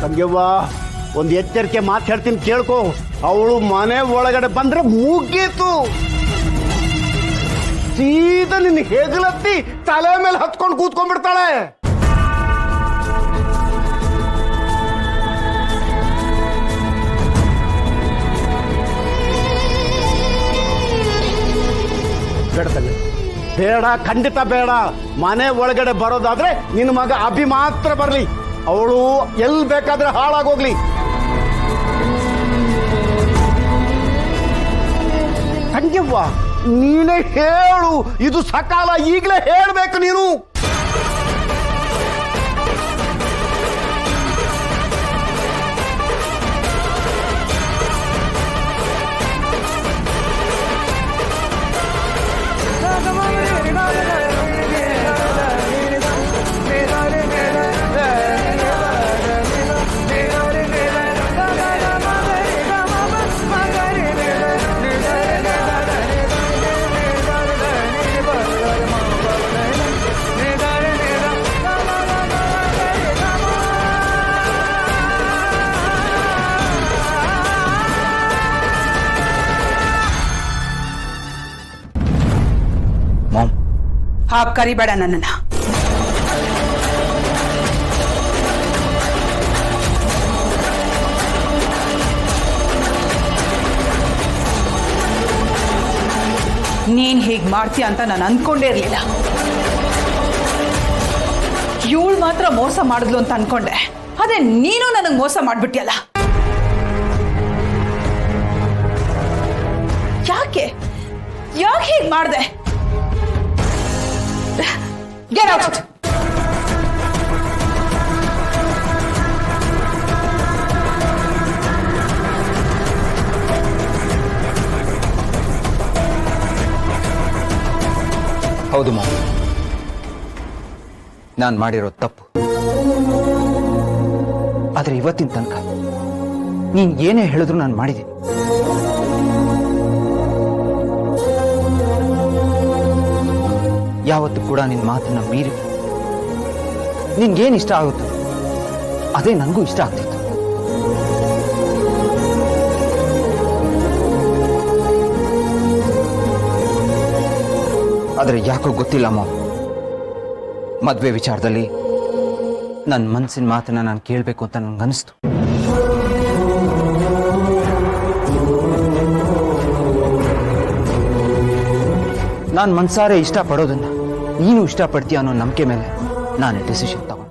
ತಂಗ್ಯವ್ವ, ಒಂದು ಎಚ್ಚರಿಕೆ ಮಾತು ಹೇಳ್ತೀನಿ ಕೇಳ್ಕೊ. ಅವಳು ಮನೆ ಒಳಗಡೆ ಬಂದ್ರೆ ಮುಗೀತು. ಸೀದಾ ನಿನ್ನ ಹೆಗಲತ್ತಿ ತಲೆ ಮೇಲೆ ಹತ್ಕೊಂಡು ಕೂತ್ಕೊಂಡ್ಬಿಡ್ತಾಳೆ. ಬೇಡದಲ್ಲಿ ಬೇಡ, ಖಂಡಿತ ಬೇಡ. ಮನೆ ಒಳಗಡೆ ಬರೋದಾದ್ರೆ ನಿನ್ನ ಮಗ ಅಭಿ ಮಾತ್ರ ಬರಲಿ. ಅವಳು ಎಲ್ಲಿ ಬೇಕಾದ್ರೆ ಹಾಳಾಗೋಗ್ಲಿ. ತಂಗ್ಯವ್ವ, ನೀನೇ ಹೇಳು, ಇದು ಸಕಾಲ, ಈಗಲೇ ಹೇಳ್ಬೇಕು ನೀನು. ಹಾಗೆ ಕರಿಬೇಡ ನನ್ನನ್ನ. ನೀನ್ ಹೀಗ್ ಮಾಡ್ತೀಯ ಅಂತ ನಾನು ಅನ್ಕೊಂಡೇ ಇರ್ಲಿಲ್ಲ. ಇವಳು ಮಾತ್ರ ಮೋಸ ಮಾಡಿದ್ಲು ಅಂತ ಅನ್ಕೊಂಡೆ, ಅದೇ ನೀನು ನನಗೆ ಮೋಸ ಮಾಡ್ಬಿಟ್ಟಿಯಲ್ಲ. ಯಾಕೆ ಯಾಕೆ ಹೀಗ್ ಮಾಡ್ದೆ? Get out! ಹೌದು ಮಾವ, ನಾನು ಮಾಡಿರೋ ತಪ್ಪು. ಆದ್ರೆ ಇವತ್ತಿನ ತನಕ ನೀನ್ ಏನೇ ಹೇಳಿದ್ರು ನಾನು ಮಾಡಿದ್ದೀನಿ. ಯಾವತ್ತು ಕೂಡ ನಿನ್ನ ಮಾತನ್ನ ಮೀರಿ ನಿನ್ಗೇನು ಇಷ್ಟ ಆಗುತ್ತೋ ಅದೇ ನನಗೂ ಇಷ್ಟ ಆಗ್ತಿತ್ತು. ಆದರೆ ಯಾಕೋ ಗೊತ್ತಿಲ್ಲ ಅಮ್ಮ, ಮದುವೆ ವಿಚಾರದಲ್ಲಿ ನನ್ನ ಮನಸ್ಸಿನ ಮಾತನ್ನ ನಾನು ಕೇಳಬೇಕು ಅಂತ ನನಗನ್ನಿಸ್ತು. ನಾನು ಮನ್ಸಾರೆ ಇಷ್ಟಪಡೋದನ್ನ ನೀನು ಇಷ್ಟಪಡ್ತೀಯ ಅನ್ನೋ ನಂಬಿಕೆ ಮೇಲೆ ನಾನು ಡಿಸಿಷನ್ ತಗೊಂಡೆ.